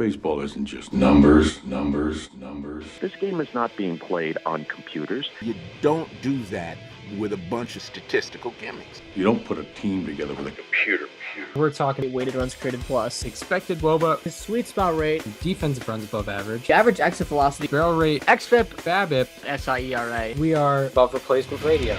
Baseball isn't just numbers, numbers, numbers. This game is not being played on computers. You don't do that with a bunch of statistical gimmicks. You don't put a team together with a computer. We're talking weighted runs created plus, expected WOBA, his sweet spot rate, defensive runs above average, average exit velocity, barrel rate, xFIP, BABIP, SIERA. We are above replacement radio.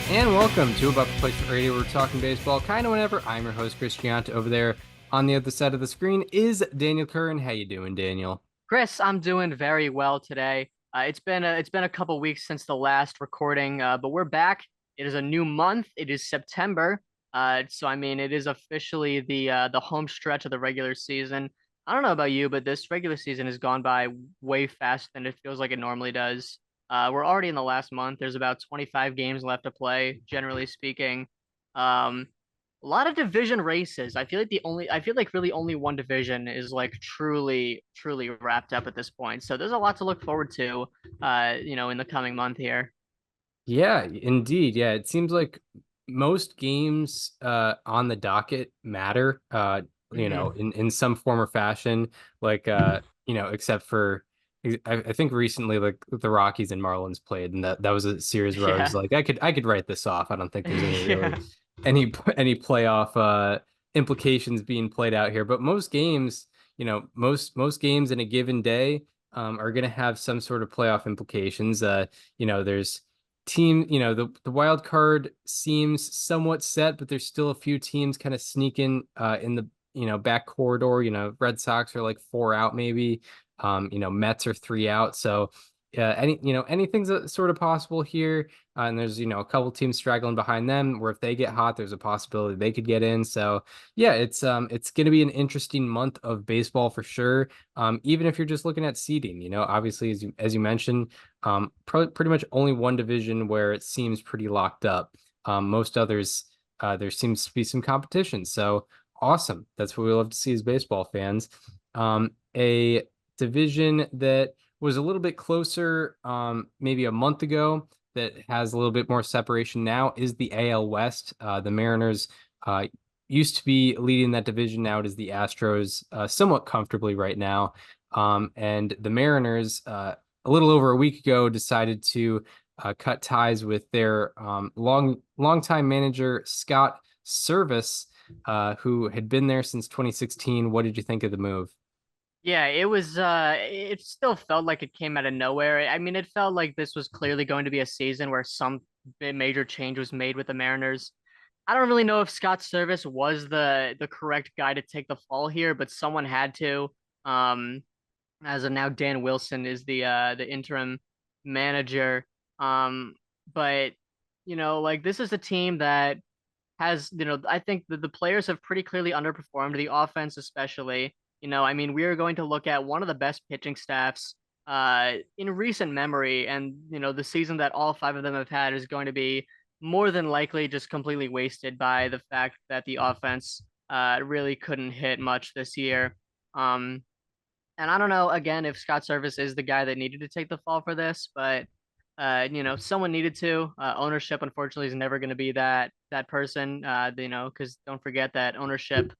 And welcome to Above Replacement Radio. We're talking baseball kind of whenever. I'm your host, Chris Gianta. Over there on the other side of the screen is Daniel Curran. How you doing, Daniel? Chris, I'm doing very well today. It's been a couple weeks since the last recording, but we're back. It is a new month. It is September. So I mean, it is officially the home stretch of the regular season. I don't know about you, but this regular season has gone by way faster than it feels like it normally does. We're already in the last month. There's about 25 games left to play, generally speaking. A lot of division races. I feel like really only one division is like truly wrapped up at this point. So there's a lot to look forward to, in the coming month here. Yeah, indeed. Yeah, it seems like most games on the docket matter, in some form or fashion, like, except for, I think recently, like the Rockies and Marlins played, and that was a series where I was like, I could write this off. I don't think there's any any playoff implications being played out here. But most games, most games in a given day are going to have some sort of playoff implications. There's the wild card seems somewhat set, but there's still a few teams kind of sneaking in the back corridor. Red Sox are like 4 out maybe. Mets are 3 out. So anything's sort of possible here. And there's, a couple teams straggling behind them where if they get hot, there's a possibility they could get in. So yeah, it's going to be an interesting month of baseball for sure. Even if you're just looking at seeding, obviously as you mentioned, pretty much only one division where it seems pretty locked up. Most others, there seems to be some competition. So awesome. That's what we love to see as baseball fans. A division that was a little bit closer maybe a month ago that has a little bit more separation now is the AL West. The Mariners used to be leading that division. Now it is the Astros somewhat comfortably right now. And the Mariners a little over a week ago decided to cut ties with their longtime manager, Scott Servais, who had been there since 2016. What did you think of the move? Yeah, it was it still felt like it came out of nowhere. I mean, it felt like this was clearly going to be a season where some major change was made with the Mariners. I don't really know if Scott Servais was the correct guy to take the fall here, but someone had to. As of now, Dan Wilson is the interim manager. But this is a team that has, I think the players have pretty clearly underperformed, the offense especially. I mean, we are going to look at one of the best pitching staffs in recent memory, and the season that all 5 of them have had is going to be more than likely just completely wasted by the fact that the offense really couldn't hit much this year. And I don't know again if Scott Servais is the guy that needed to take the fall for this, but someone needed to. Ownership unfortunately is never going to be that person. Because don't forget that ownership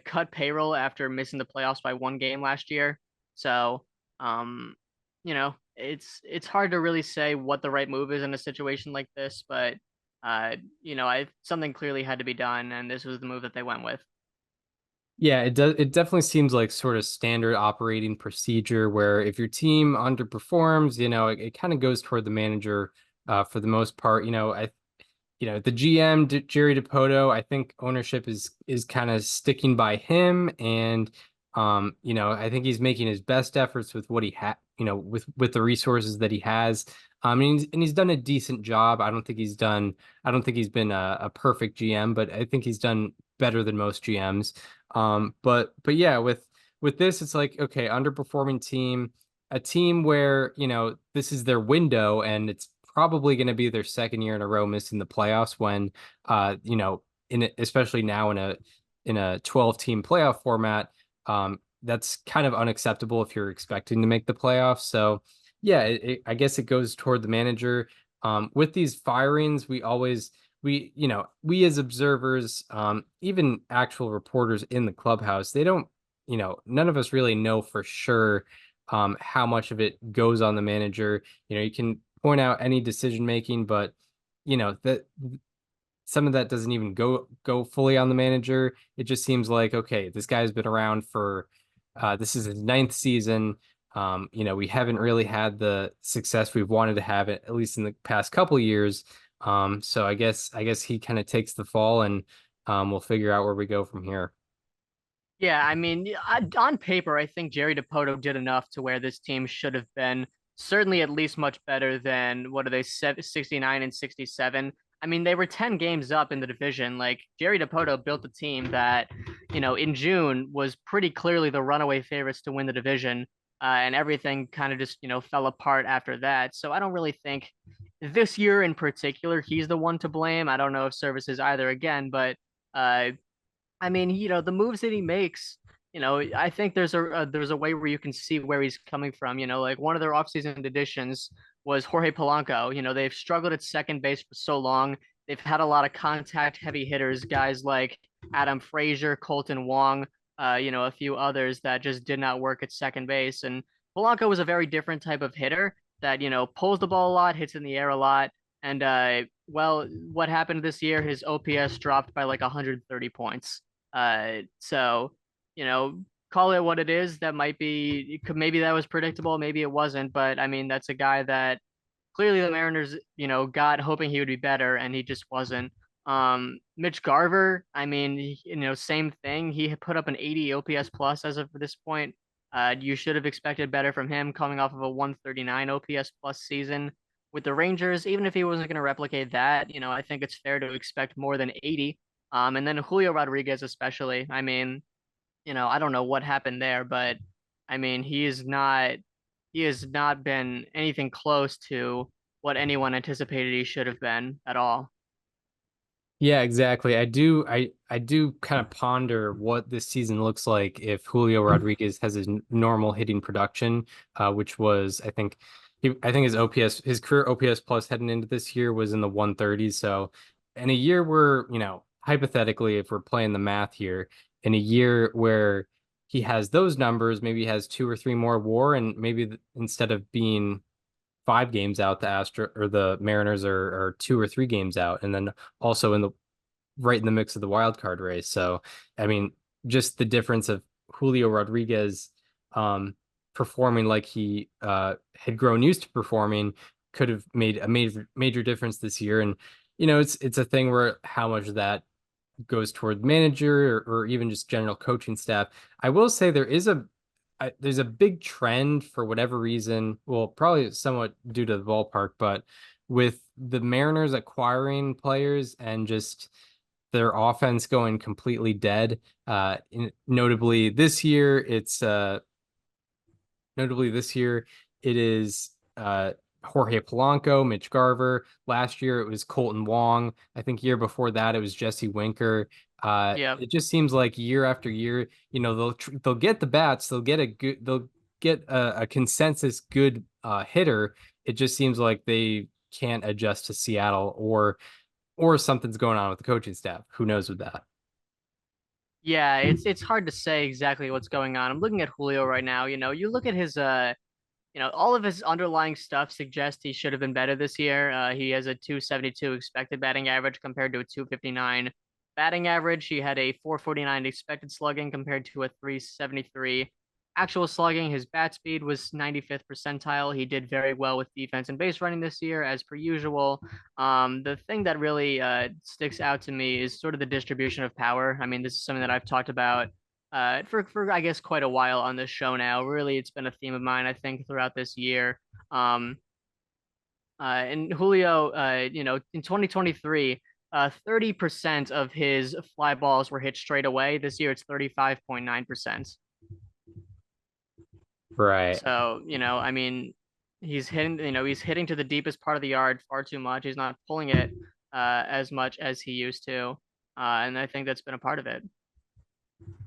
cut payroll after missing the playoffs by 1 game last year. So, it's hard to really say what the right move is in a situation like this, but something clearly had to be done, and this was the move that they went with. Yeah, it does. It definitely seems like sort of standard operating procedure where if your team underperforms, it kind of goes toward the manager for the most part. The GM Jerry Dipoto, I think ownership is kind of sticking by him, and I think he's making his best efforts with what he had, with the resources that he has. And he's done a decent job. I don't think he's been a perfect GM, but I think he's done better than most GMs. But yeah, with this, it's like, okay, underperforming team, a team where, this is their window and it's probably going to be their second year in a row missing the playoffs when, especially now in a 12-team playoff format, that's kind of unacceptable if you're expecting to make the playoffs. So yeah, I guess it goes toward the manager. With these firings, we always we as observers, even actual reporters in the clubhouse, they don't, none of us really know for sure how much of it goes on the manager. You can point out any decision making, but that some of that doesn't even go fully on the manager. It just seems like, okay, this guy's been around for this is his ninth season. We haven't really had the success we've wanted to have it, at least in the past couple years. So I guess he kind of takes the fall, and we'll figure out where we go from here. Yeah, I mean, on paper, I think Jerry Dipoto did enough to where this team should have been certainly at least much better than what are they, 69 and 67. I mean, they were 10 games up in the division. Like Jerry Dipoto built a team that, in June was pretty clearly the runaway favorites to win the division. And everything kind of just, fell apart after that. So I don't really think this year in particular, he's the one to blame. I don't know if services either again, but uh, I mean, the moves that he makes, I think there's a way where you can see where he's coming from. Like one of their offseason additions was Jorge Polanco. They've struggled at second base for so long. They've had a lot of contact heavy hitters, guys like Adam Frazier, Colton Wong, a few others that just did not work at second base. And Polanco was a very different type of hitter that, pulls the ball a lot, hits in the air a lot. And well, what happened this year? His OPS dropped by like 130 points. So, you know, call it what it is. That might be, maybe that was predictable, maybe it wasn't, but I mean, that's a guy that clearly the Mariners, got hoping he would be better, and he just wasn't. Mitch Garver, I mean, same thing. He had put up an 80 OPS plus as of this point. You should have expected better from him coming off of a 139 OPS plus season with the Rangers. Even if he wasn't going to replicate that, I think it's fair to expect more than 80. And then Julio Rodriguez, especially. I mean, I don't know what happened there, but I mean, he has not been anything close to what anyone anticipated he should have been at all. Yeah, exactly. I do kind of ponder what this season looks like if Julio Rodriguez has his normal hitting production, which was I think his OPS, his career OPS plus heading into this year was in the 130s. So in a year where, hypothetically, if we're playing the math here, in a year where he has those numbers, maybe he has two or three more WAR, and maybe instead of being 5 games out, the Astro or the Mariners are 2 or 3 games out, and then also right in the mix of the wild card race. So, I mean, just the difference of Julio Rodriguez performing like he had grown used to performing could have made a major difference this year. And it's a thing where how much of that goes toward manager or even just general coaching staff. I will say there's a big trend for whatever reason, well, probably somewhat due to the ballpark, but with the Mariners acquiring players and just their offense going completely dead. Notably this year, it is Jorge Polanco, Mitch Garver. Last year it was Colton Wong. I think year before that it was Jesse Winker. Yeah. It just seems like year after year, they'll get the bats, they'll get a consensus good hitter. It just seems like they can't adjust to Seattle, or something's going on with the coaching staff. Who knows with that? Yeah, it's hard to say exactly what's going on. I'm looking at Julio right now. You look at his all of his underlying stuff suggests he should have been better this year. He has a 272 expected batting average compared to a 259 batting average. He had a 449 expected slugging compared to a 373 actual slugging. His bat speed was 95th percentile. He did very well with defense and base running this year, as per usual. The thing that really sticks out to me is sort of the distribution of power. I mean, this is something that I've talked about for I guess quite a while on this show now. Really, it's been a theme of mine, I think, throughout this year. And Julio, in 2023, 30% of his fly balls were hit straight away. This year, it's 35.9%. Right. So, I mean, he's hitting to the deepest part of the yard far too much. He's not pulling it as much as he used to. And I think that's been a part of it.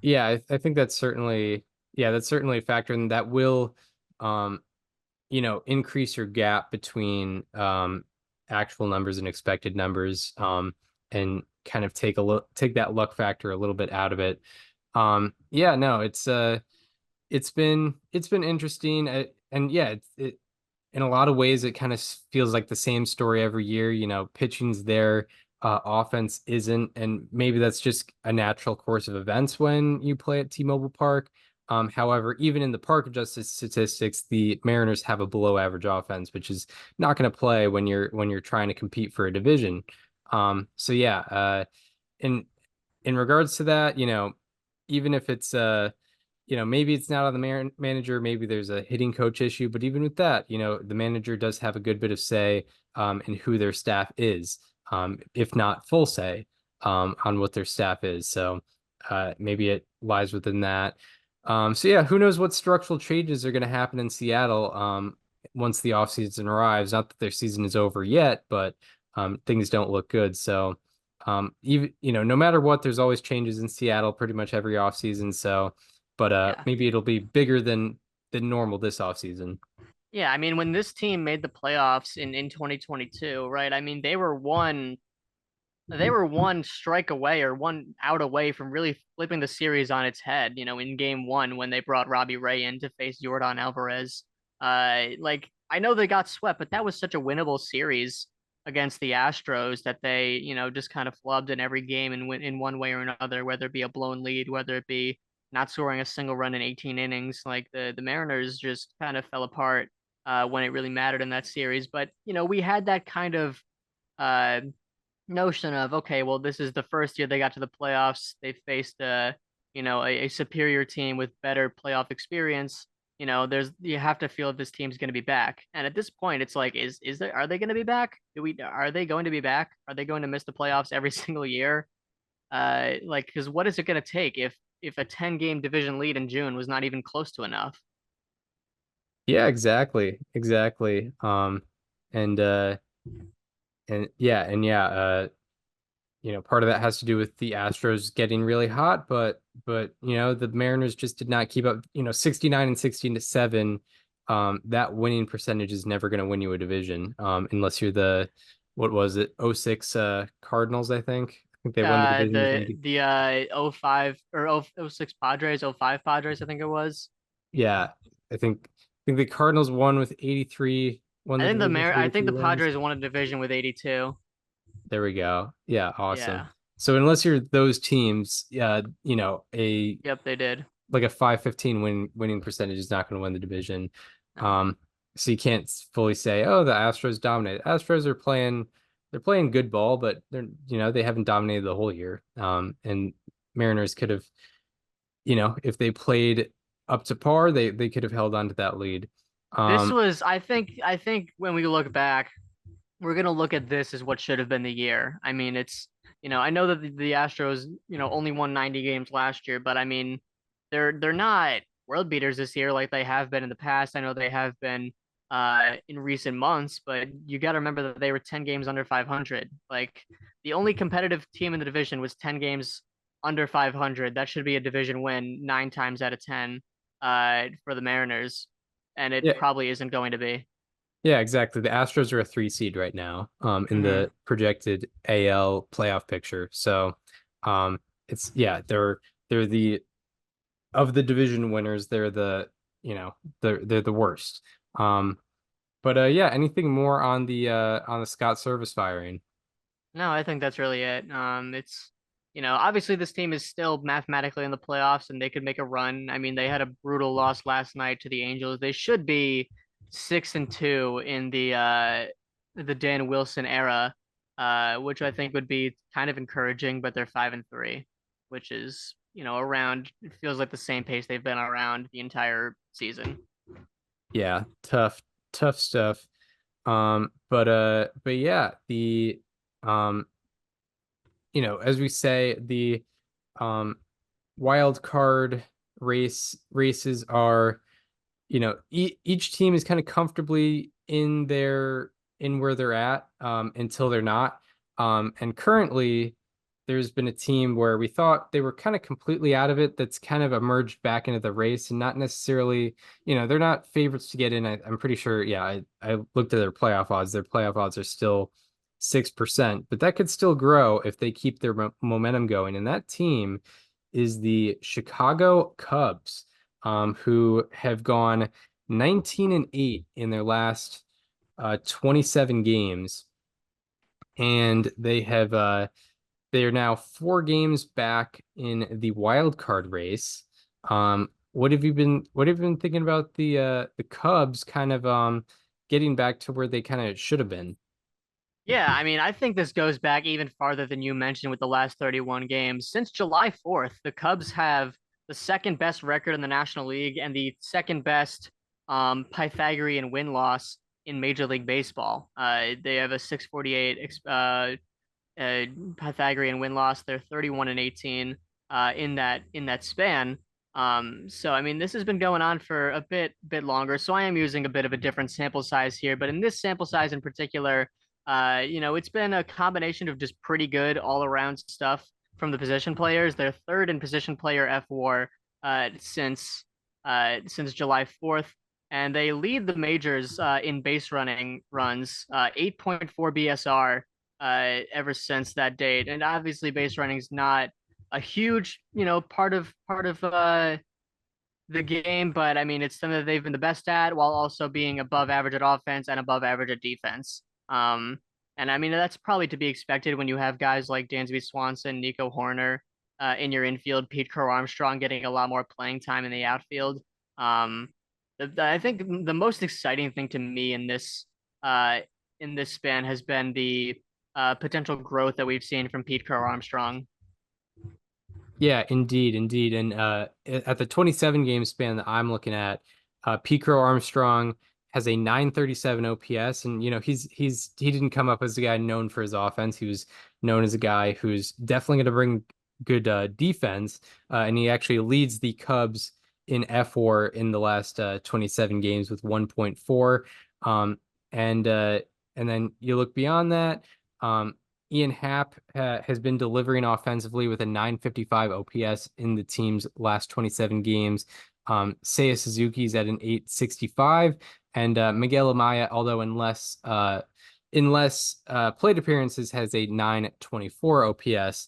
Yeah, I think that's certainly a factor, and that will increase your gap between actual numbers and expected numbers. and kind of take that luck factor a little bit out of it. Yeah, no, it's been interesting, and yeah, it in a lot of ways it kind of feels like the same story every year. Pitching's there, offense isn't, and maybe that's just a natural course of events when you play at T-Mobile Park. However, even in the park adjusted statistics, the Mariners have a below average offense, which is not going to play when you're trying to compete for a division. So yeah, in regards to that, even if it's maybe it's not on the manager, maybe there's a hitting coach issue, but even with that, the manager does have a good bit of say in who their staff is, if not full say on what their staff is. So maybe it lies within that. So yeah, who knows what structural changes are going to happen in Seattle once the offseason arrives. Not that their season is over yet, but things don't look good. So even no matter what, there's always changes in Seattle pretty much every offseason. So, but Yeah. maybe it'll be bigger than normal this offseason. Yeah, I mean, when this team made the playoffs in 2022, right? I mean, they were one strike away or one out away from really flipping the series on its head, in game one when they brought Robbie Ray in to face Jordan Alvarez. Like I know they got swept, but that was such a winnable series against the Astros that they, just kind of flubbed in every game and went in one way or another, whether it be a blown lead, whether it be not scoring a single run in 18 innings. Like the Mariners just kind of fell apart when it really mattered in that series. But, we had that kind of uh notion of, okay, well, this is the first year they got to the playoffs. They faced a superior team with better playoff experience. You have to feel that this team's going to be back. And at this point, it's like, are they going to be back? Are they going to be back? Are they going to miss the playoffs every single year? Like, because what is it going to take if a 10-game division lead in June was not even close to enough? Yeah, exactly. And part of that has to do with the Astros getting really hot, but the Mariners just did not keep up. 69 and 16-7. That winning percentage is never going to win you a division, unless you're the what was it, '06 Cardinals, I think. I think they won the division with The 05 or 06 Padres, 05 Padres, I think it was. Yeah, I think the Cardinals won with 83, won the division with I think 83 the wins. Padres won a division with 82. There we go. Yeah, awesome. Yeah. So unless you're those teams, a Yep, they did. like a 515 winning percentage is not going to win the division. No. Um, so you can't fully say, oh, the Astros dominate. Astros they're playing good ball, but they haven't dominated the whole year. And Mariners could have, if they played up to par, they could have held on to that lead. This was, I think when we look back, we're gonna look at this as what should have been the year. I mean, I know that the Astros, only won 90 games last year, but I mean, they're not world beaters this year like they have been in the past. I know they have been in recent months, but you got to remember that they were 10 games under 500. Like the only competitive team in the division was 10 games under 500. That should be a division win 9 times out of 10 for the Mariners, and it Yeah, probably isn't going to be. yeah, exactly. The Astros are a 3 seed right now, in Hmm. the projected AL playoff picture. So, it's yeah, they're the of the division winners, they're they're the worst. But yeah, anything more on the Scott Service firing? No, I think that's really it. It's obviously this team is still mathematically in the playoffs and they could make a run. I mean, they had a brutal loss last night to the Angels. They should be 6-2 in the Dan Wilson era, which I think would be kind of encouraging, but they're 5-3, which is, around it feels like the same pace they've been around the entire season. Yeah, tough stuff. But yeah, the um, as we say, the um wild card races are, each team is kind of comfortably in where they're at until they're not. And currently there's been a team where we thought they were kind of completely out of it that's kind of emerged back into the race, and not necessarily, they're not favorites to get in. I'm pretty sure, yeah, I looked at their playoff odds. Their playoff odds are still 6%, but that could still grow if they keep their momentum going. And that team is the Chicago Cubs, who have gone 19-8 in their last 27 games, and they are now 4 games back in the wild card race. What have you been thinking about the Cubs kind of getting back to where they kind of should have been? Yeah, I mean, I think this goes back even farther than you mentioned with the last 31 games. Since July 4th, the Cubs have the second best record in the National League and the second best Pythagorean win-loss in Major League Baseball. They have a 648 Pythagorean win-loss. They're 31-18 in that span. So I mean, this has been going on for a bit longer. So I am using a bit of a different sample size here, but in this sample size in particular, it's been a combination of just pretty good all around stuff from the position players. They're third in position player FWAR since July 4th, and they lead the majors in base running runs, 8.4 BSR ever since that date. And obviously, base running is not a huge, part of the game, but I mean, it's something that they've been the best at while also being above average at offense and above average at defense. And I mean, that's probably to be expected when you have guys like Dansby Swanson, Nico Horner in your infield, Pete Crow Armstrong getting a lot more playing time in the outfield. Um, I think the most exciting thing to me in this span has been the potential growth that we've seen from Pete Crow Armstrong. Yeah, indeed, indeed. And at the 27 game span that I'm looking at, Pete Crow Armstrong has a 937 OPS, and he didn't come up as a guy known for his offense. He was known as a guy who's definitely going to bring good defense, and he actually leads the Cubs in FWAR in the last 27 games with 1.4. And then you look beyond that. Ian Happ has been delivering offensively with a 955 OPS in the team's last 27 games. Seiya Suzuki's at an 865, and Miguel Amaya, although in less plate appearances, has a 924 OPS.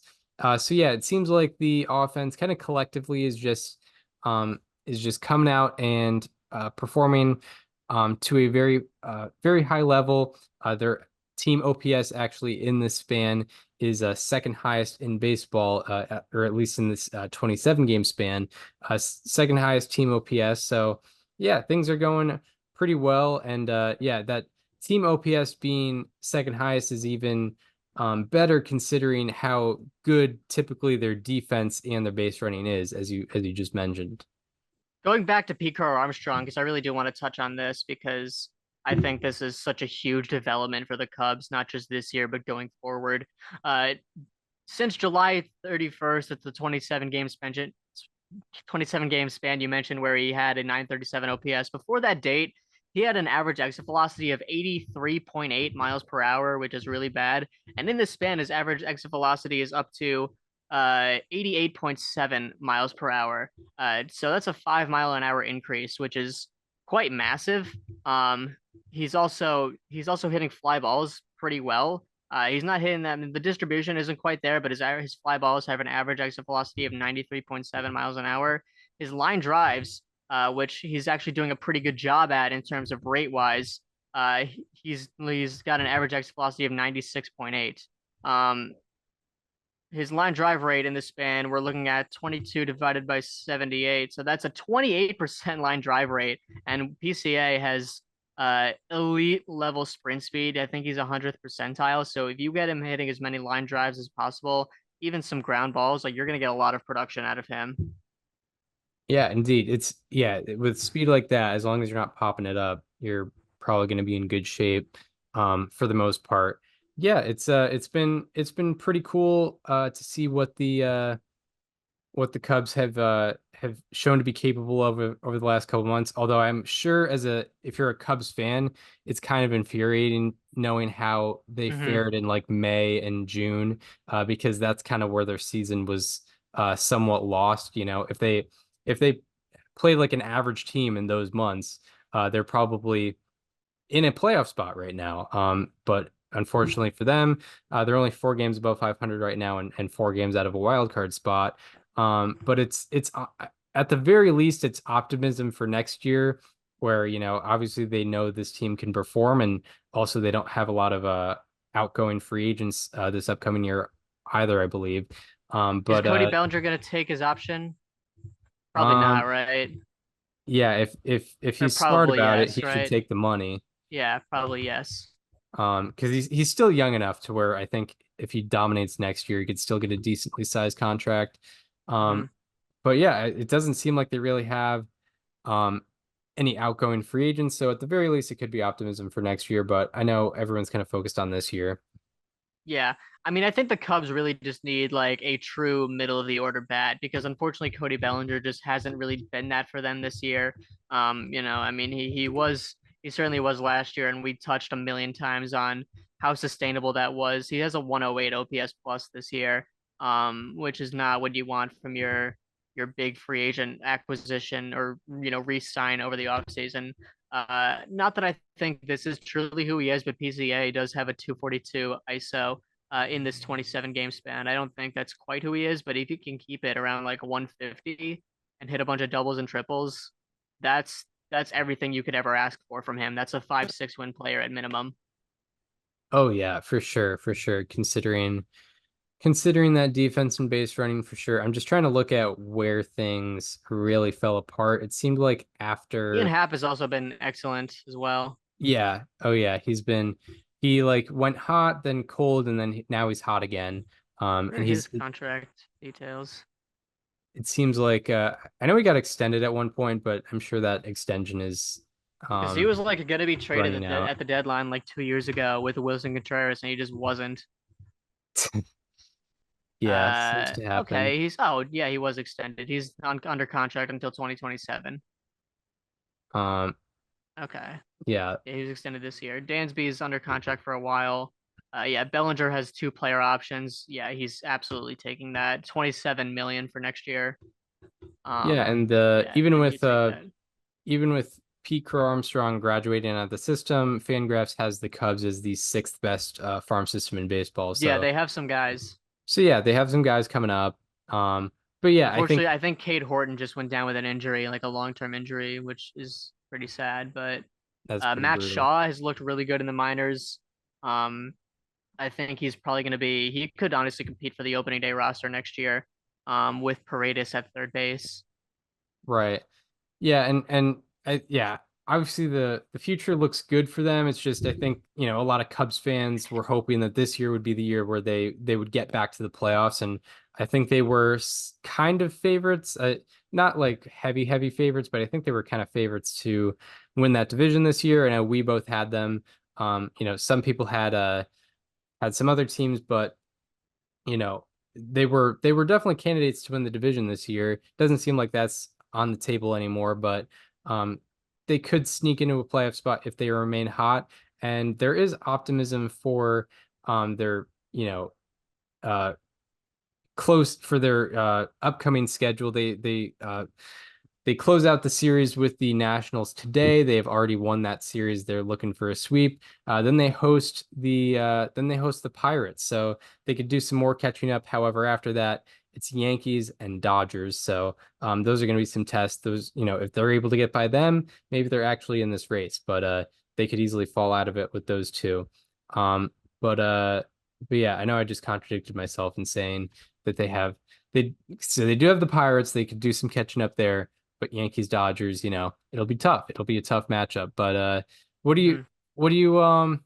So yeah, it seems like the offense kind of collectively is just coming out and performing to a very high level. Their team OPS actually in this span is second highest in baseball, or at least in this 27 game span, second highest team OPS. So yeah, things are going pretty well. And yeah, that team OPS being second highest is even better considering how good typically their defense and their base running is, as you just mentioned. Going back to Pete Crow Armstrong, because I really do want to touch on this because I think this is such a huge development for the Cubs, not just this year, but going forward. Uh, since July 31st, it's the 27 game span you mentioned where he had a 937 OPS. Before that date, he had an average exit velocity of 83.8 miles per hour, which is really bad. And in this span, his average exit velocity is up to 88.7 miles per hour. So that's a 5 mile an hour increase, which is quite massive. He's also hitting fly balls pretty well. He's not hitting them. The distribution isn't quite there, but his fly balls have an average exit velocity of 93.7 miles an hour. His line drives, which he's actually doing a pretty good job at in terms of rate wise. He's got an average exit velocity of 96.8. His line drive rate in this span, we're looking at 22 divided by 78. So that's a 28% line drive rate. And PCA has elite level sprint speed. I think he's 100th percentile. So if you get him hitting as many line drives as possible, even some ground balls, like you're going to get a lot of production out of him. Yeah, indeed. With speed like that, as long as you're not popping it up, you're probably going to be in good shape for the most part. Yeah, it's been pretty cool to see what the Cubs have shown to be capable of over the last couple months. Although I'm sure if you're a Cubs fan, it's kind of infuriating knowing how they fared in like May and June, because that's kind of where their season was somewhat lost. If they played like an average team in those months, they're probably in a playoff spot right now. But unfortunately for them, they're only 4 games above 500 right now, and 4 games out of a wild card spot. But it's at the very least, it's optimism for next year, where obviously they know this team can perform, and also they don't have a lot of outgoing free agents this upcoming year either, I believe. Is But Cody Bellinger going to take his option? Probably not, um, right? yeah, if Or he's smart probably about it, he yes, should right? take the money. Yeah, probably yes. Because he's still young enough to where I think if he dominates next year, he could still get a decently sized contract. Hmm. Um, but yeah, it doesn't seem like they really have um any outgoing free agents. So at the very least, it could be optimism for next year. But I know everyone's kind of focused on this year. Yeah. I mean, I think the Cubs really just need like a true middle of the order bat because unfortunately Cody Bellinger just hasn't really been that for them this year. I mean he certainly was last year and we touched a million times on how sustainable that was. He has a 108 OPS plus this year, which is not what you want from your big free agent acquisition or re-sign over the offseason. Not that I think this is truly who he is, but PCA does have a 242 ISO in this 27 game span. I don't think that's quite who he is, but if he can keep it around like 150 and hit a bunch of doubles and triples, that's everything you could ever ask for from him. That's a 5-6 win player at minimum. Oh yeah, for sure, for sure. Considering that defense and base running for sure. I'm just trying to look at where things really fell apart. It seemed like Ian after, Happ has also been excellent as well. yeah, oh yeah, he like went hot, then cold, and then now he's hot again. What are And his contract details? it seems like I know he got extended at one point, but I'm sure that extension is Because he was like going to be traded running out. at the deadline like 2 years ago with Wilson Contreras, and he just wasn't. Yeah, seems to happen. Okay. Yeah, he was extended. He's under contract until 2027. Um, Okay. yeah, Yeah, he was extended this year. Dansby's under contract for a while. Yeah, Bellinger has two player options. Yeah, he's absolutely taking that 27 million for next year. yeah, and Yeah, you take that. even with Pete Crow Armstrong graduating out of the system, Fangraphs has the Cubs as the sixth best farm system in baseball. Yeah, So they have some guys. yeah, they have some guys coming up. But yeah, I think Unfortunately, I think Cade Horton just went down with an injury, like a long-term injury, which is pretty sad. But that's pretty Matt brutal. Shaw has looked really good in the minors. Um, I think he's probably going to be. He could honestly compete for the opening day roster next year. With Paredes at third base. Right. Yeah, yeah, obviously the future looks good for them. It's just I think, a lot of Cubs fans were hoping that this year would be the year where they would get back to the playoffs, and I think they were kind of favorites, not like heavy favorites, but I think they were kind of favorites to win that division this year. And I know we both had them. Some people had some other teams, but you know, they were definitely candidates to win the division this year. Doesn't seem like that's on the table anymore, but um, they could sneak into a playoff spot if they remain hot. And there is optimism for their, uh, close for their upcoming schedule. They close out the series with the Nationals today. They have already won that series. They're looking for a sweep. Then they host the Pirates, so they could do some more catching up. However, after that, it's Yankees and Dodgers. So those are going to be some tests. Those, if they're able to get by them, maybe they're actually in this race. But they could easily fall out of it with those two. Um, but uh, but yeah, I know I just contradicted myself in saying that they do have the Pirates. They could do some catching up there, but Yankees Dodgers, it'll be tough. It'll be a tough matchup. But what do you Mhm. what do you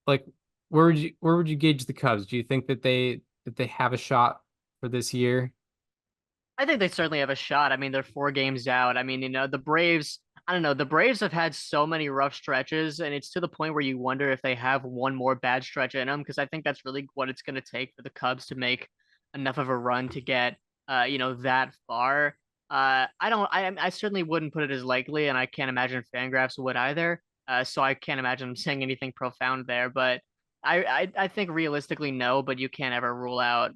like where would you gauge the Cubs? Do you think that they have a shot for this year? I think they certainly have a shot. I mean, they're 4 games out. I mean, the Braves, I don't know, the Braves have had so many rough stretches, and it's to the point where you wonder if they have one more bad stretch in them, because I think that's really what it's going to take for the Cubs to make enough of a run to get, that far. I certainly wouldn't put it as likely, and I can't imagine Fangraphs would either. So I can't imagine saying anything profound there, but I think realistically, no, but you can't ever rule out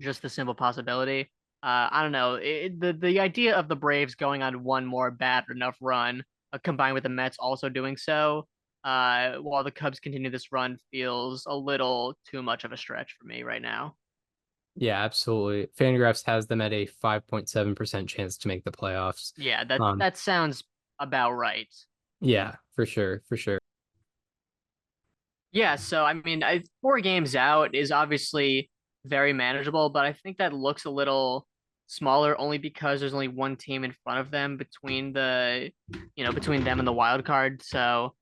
just the simple possibility. I don't know. The idea of the Braves going on one more bad enough run, combined with the Mets also doing so, while the Cubs continue this run feels a little too much of a stretch for me right now. Yeah, absolutely. Fangraphs has them at a 5.7% chance to make the playoffs. Yeah, that Um, that sounds about right. yeah, for sure, for sure. Yeah, so I mean, 4 games out is obviously very manageable, but I think that looks a little smaller only because there's only one team in front of them between them and the wild card. So,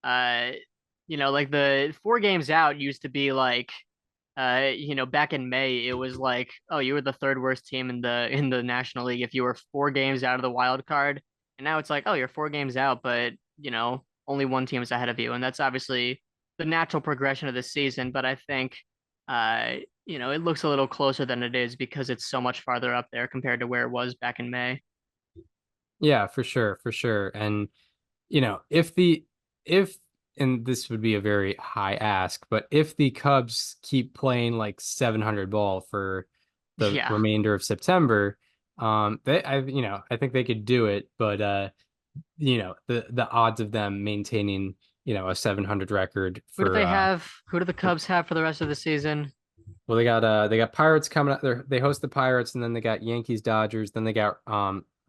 uh, like the 4 games out used to be like, back in May, it was like, oh, you were the third worst team in the National League if you were 4 games out of the wild card, and now it's like, oh, you're 4 games out, but only one team is ahead of you, and that's obviously the natural progression of the season. But I think, it looks a little closer than it is because it's so much farther up there compared to where it was back in May. Yeah, for sure, for sure. And if and this would be a very high ask, but if the Cubs keep playing like 700 ball for the Yeah. remainder of September, I think they could do it, but the odds of them maintaining, a 700 record Who do for they have? Who do the Cubs have for the rest of the season? well, they got Pirates coming up. They host the Pirates, and then they got Yankees, Dodgers, then they got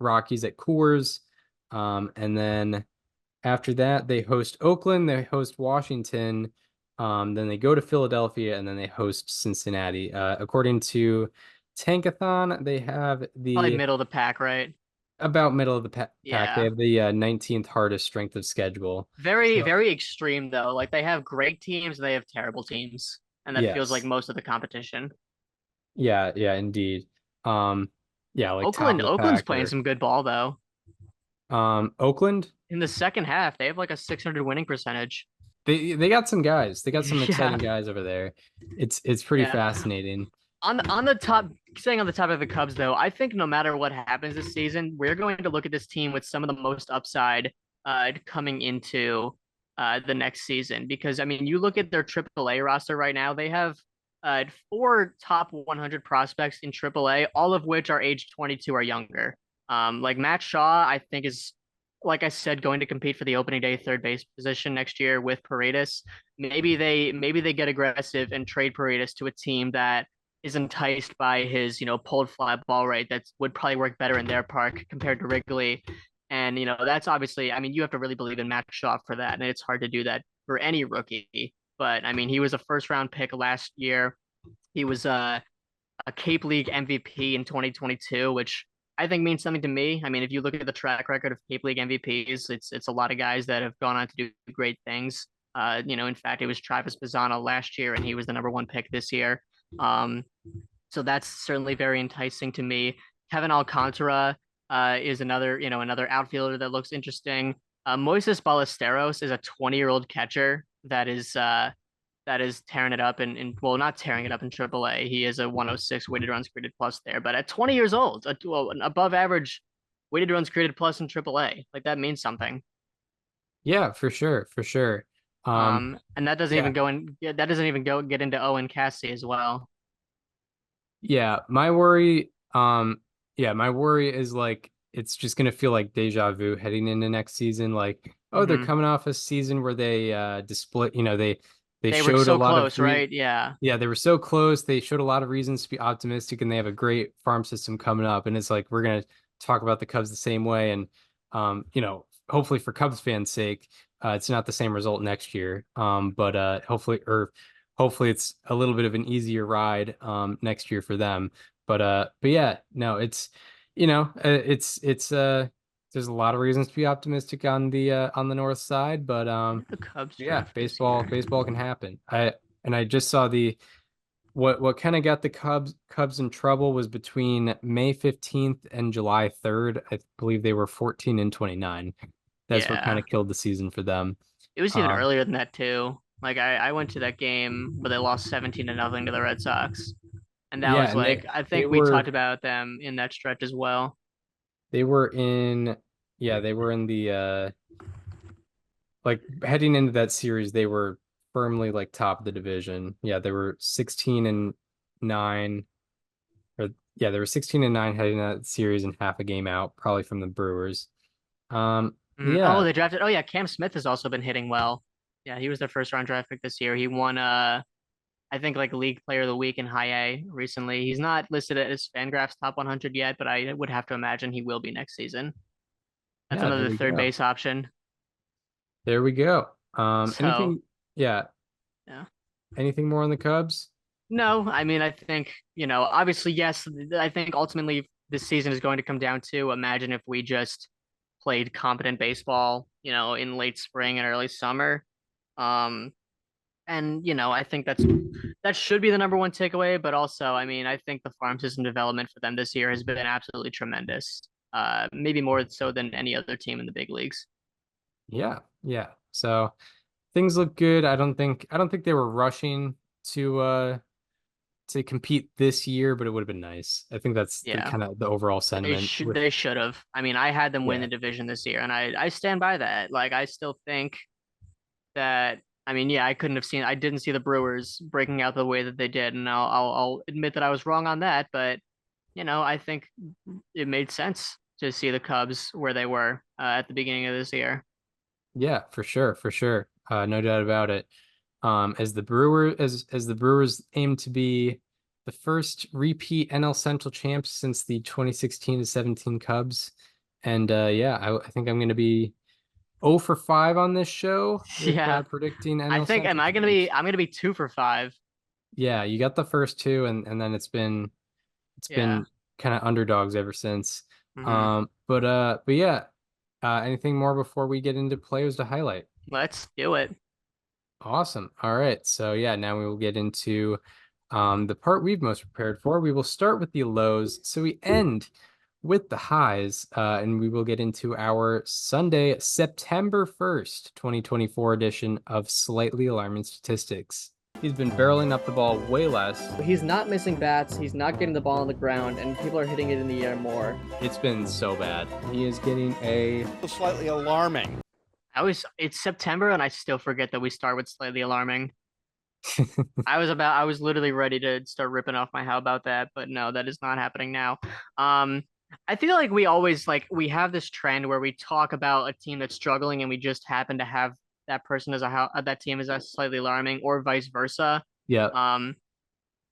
Rockies at Coors, and then after that they host Oakland, they host Washington, then they go to Philadelphia, and then they host Cincinnati. According to Tankathon, they have Probably the middle of the pack, right? about middle of the pack. They Yeah. have the 19th hardest strength of schedule. Very, So very extreme though. Like they have great teams, they have terrible teams, and that feels like yes, most of the competition. yeah, yeah, indeed. Um, yeah, like top Oakland, of the Oakland's pack playing or some good ball though. Oakland. In the second half, they have like a 600 winning percentage. They got some guys. They got some Yeah, exciting guys over there. It's pretty yeah. fascinating. On the top, staying on the top of the Cubs though, I think no matter what happens this season, we're going to look at this team with some of the most upside coming into the next season. Because I mean, you look at their AAA roster right now, they have 4 top 100 prospects in AAA, all of which are age 22 or younger. Like Matt Shaw, I think is, like I said, going to compete for the opening day third base position next year with Paredes. Maybe they get aggressive and trade Paredes to a team that is enticed by his, pulled fly ball rate that would probably work better in their park compared to Wrigley. And, that's obviously, I mean, you have to really believe in Matt Shaw for that. And it's hard to do that for any rookie. But I mean, he was a first round pick last year. He was a Cape League MVP in 2022, which I think means something to me. I mean, if you look at the track record of Cape League MVPs, it's a lot of guys that have gone on to do great things. In fact, it was Travis Bazzana last year, and he was the #1 pick this year. Um, so that's certainly very enticing to me. Kevin Alcantara is another outfielder that looks interesting. Moises Ballesteros is a 20-year-old catcher that is tearing it up and well, not tearing it up in AAA. He is a 106 weighted runs created plus there, but at 20 years old, an above average weighted runs created plus in AAA, like that means something. Yeah, for sure, for sure. And that doesn't Yeah, even go in. Yeah, that doesn't even go get into Owen Cassie as well. yeah. My worry is like it's just gonna feel like deja vu heading into next season. Like, oh, they're Hmm. coming off a season where they display, they They were showed a so lot of close, green. right? Yeah. Yeah, they were so close. They showed a lot of reasons to be optimistic, and they have a great farm system coming up. And it's like we're gonna talk about the Cubs the same way, and hopefully for Cubs fans' sake, it's not the same result next year. But hopefully it's a little bit of an easier ride next year for them. But yeah, no, it's there's a lot of reasons to be optimistic on the north side, but The Cubs yeah, draft this year. baseball can happen. I just saw what kind of got the Cubs in trouble was between May 15th and July 3rd. I believe they were 14 and 29. That's what kind Yeah. of killed the season for them. It was even Um, earlier than that too. Like I went to that game where they lost 17-0 to the Red Sox. And that yeah, was and like, I they think we talked were about them in that stretch as well. they were in yeah, they were in the like heading into that series, they were firmly like top of the division. Yeah, they were 16 and 9 or yeah, they were 16 and 9 heading into that series and half a game out, probably from the Brewers. Um, Oh, Yeah, they drafted. Oh yeah, Cam Smith has also been hitting well. Yeah, he was their first round draft pick this year. He won I think like League Player of the Week in High A recently. He's not listed as Fangraphs top 100 yet, but I would have to imagine he will be next season. That's yeah, there another we third go. base option. There we go. So Anything, yeah, yeah. anything more on the Cubs? No, I mean I think, obviously yes, I think ultimately this season is going to come down to imagine if we just played competent baseball, in late spring and early summer. Um, and I think that should be the number one takeaway. But also, I mean, I think the farm system development for them this year has been absolutely tremendous. Maybe more so than any other team in the big leagues. Yeah, yeah. So things look good. I don't think they were rushing to compete this year, but it would have been nice. I think that's the Yeah, kind of the overall sentiment with they should have. I mean, I had them win yeah. the division this year, and I stand by that. Like, I still think that. I mean, yeah, I didn't see the Brewers breaking out the way that they did, and I'll admit that I was wrong on that. But I think it made sense to see the Cubs where they were at the beginning of this year. Yeah, for sure, for sure. No doubt about it. As the Brewers aim to be the first repeat NL Central champs since the 2016 to 17 Cubs. And yeah, I think I'm gonna be 0 for 5 on this show with Yeah, predicting I NL think am Central I gonna be? champs. I'm gonna be 2 for 5. Yeah, you got the first two, and then it's Yeah. been kind of underdogs ever since. hmm But yeah, anything more before we get into players to highlight? Let's do it. Awesome. All right. So yeah, now we will get into the part we've most prepared for. We will start with the lows. So we end with the highs, and we will get into our Sunday, September 1st, 2024 edition of Slightly Alarming Statistics. He's been barreling up the ball way less. He's not missing bats. He's not getting the ball on the ground, and people are hitting it in the air more. It's been so bad. He is getting a Slightly alarming. It's September and I still forget that we start with slightly alarming. I was literally ready to start ripping off my how about that, but no, that is not happening now. Um, I feel like we have this trend where we talk about a team that's struggling and we just happen to have that person as that team is a slightly alarming or vice versa. yeah. Um,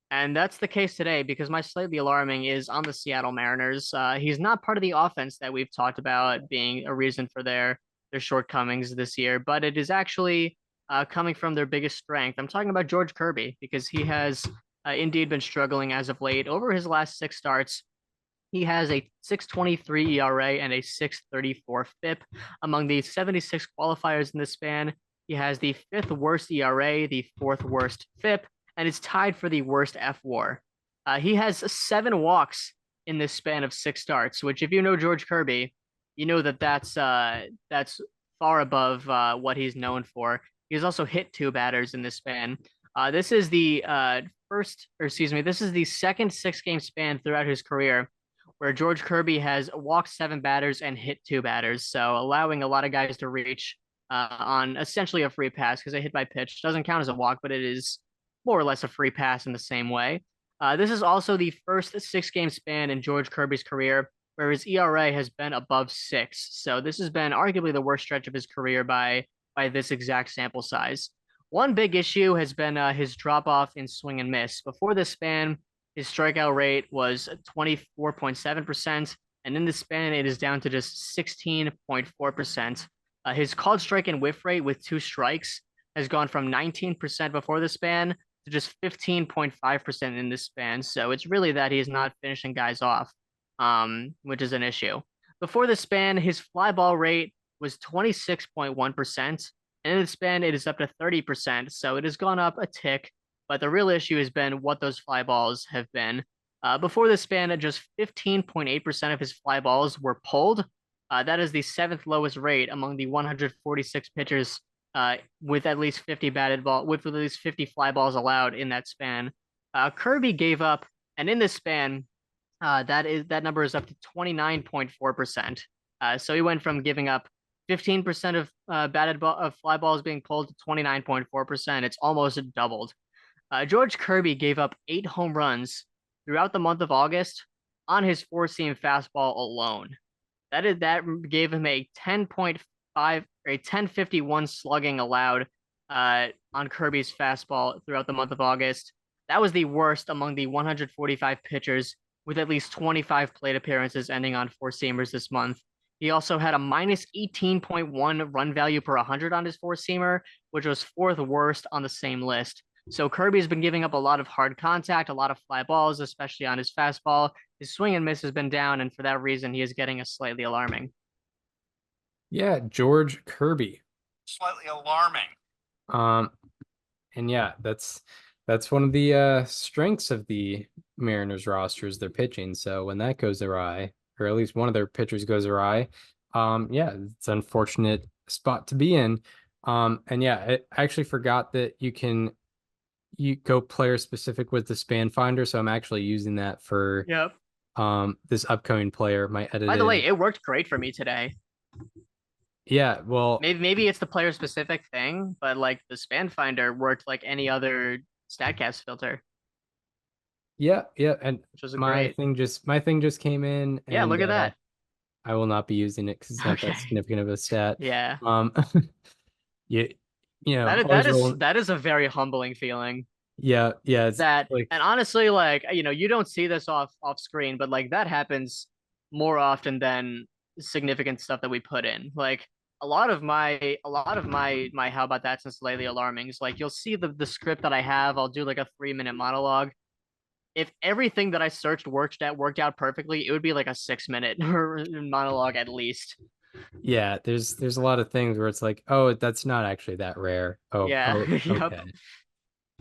and that's the case today because my slightly alarming is on the Seattle Mariners. He's not part of the offense that we've talked about being a reason for their shortcomings this year, but it is actually coming from their biggest strength. I'm talking about George Kirby because he has indeed been struggling as of late. Over his last 6 starts, he has a 6.23 ERA and a 6.34 FIP. Among the 76 qualifiers in this span, he has the fifth worst ERA, the fourth worst FIP, and is tied for the worst FWAR. He has 7 walks in this span of 6 starts, which, if you know George Kirby, you know that's far above what he's known for. He's also hit 2 batters in this span. This is the this is the second 6-game span throughout his career where George Kirby has walked 7 batters and hit 2 batters, so allowing a lot of guys to reach on essentially a free pass because a hit by pitch doesn't count as a walk, but it is more or less a free pass in the same way. This is also the first 6-game span in George Kirby's career where his ERA has been above 6. So this has been arguably the worst stretch of his career by this exact sample size. One big issue has been his drop off in swing and miss. Before this span, his strikeout rate was 24.7%, and in this span, it is down to just 16.4%. His called strike and whiff rate with 2 strikes has gone from 19% before the span to just 15.5% in this span. So it's really that he's not finishing guys off, which is an issue. Before the span, his fly ball rate was 26.1%, and in the span, it is up to 30%. So it has gone up a tick, but the real issue has been what those fly balls have been. Before the span, just 15.8% of his fly balls were pulled. That is the 7th lowest rate among the 146 pitchers with at least 50 fly balls allowed in that span. Kirby gave up, and in this span, that number is up to 29.4%. So he went from giving up 15% of of fly balls being pulled to 29.4%. It's almost doubled. George Kirby gave up 8 home runs throughout the month of August on his four-seam fastball alone. That gave him a 1051 slugging allowed on Kirby's fastball throughout the month of August. That was the worst among the 145 pitchers with at least 25 plate appearances ending on four-seamers this month. He also had a minus 18.1 run value per 100 on his four-seamer, which was fourth worst on the same list. So Kirby's been giving up a lot of hard contact, a lot of fly balls, especially on his fastball. His swing and miss has been down, and for that reason, he is getting a slightly alarming. Yeah, George Kirby. Slightly alarming. And yeah, that's one of the strengths of the Mariners roster is their pitching. So when that goes awry, or at least one of their pitchers goes awry, yeah, it's an unfortunate spot to be in. And yeah, I actually forgot that you go player specific with the span finder, so I'm actually using that for this upcoming player. My edited. By the way, it worked great for me today. Yeah, well, maybe it's the player specific thing, but like the span finder worked like any other Statcast filter. Yeah, and which was my thing just came in. Yeah, and, look at that. I will not be using it because it's not that significant of a stat. Yeah. you know that is a very humbling feeling. Yeah, it's that like, and honestly, like, you know, you don't see this off screen, but like that happens more often than significant stuff that we put in. Like a lot of my how about that since lately alarming is like you'll see the script that I have. I'll do like a 3-minute monologue. If everything that I searched worked out perfectly, it would be like a 6-minute monologue at least. Yeah, there's a lot of things where it's like, oh, that's not actually that rare. Oh, yeah. Okay.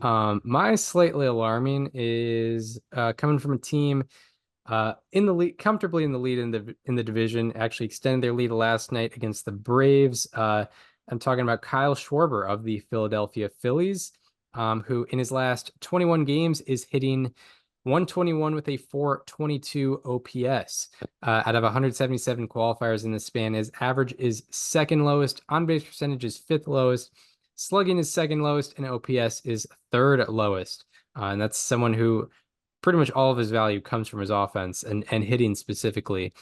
My slightly alarming is coming from a team in the lead, comfortably in the lead in the division, actually extended their lead last night against the Braves. I'm talking about Kyle Schwarber of the Philadelphia Phillies, who in his last 21 games is hitting 121 with a 422 OPS. Out of 177 qualifiers in the span, his average is second lowest, on-base percentage is fifth lowest, slugging is second lowest, and OPS is third lowest. And that's someone who pretty much all of his value comes from his offense and hitting specifically.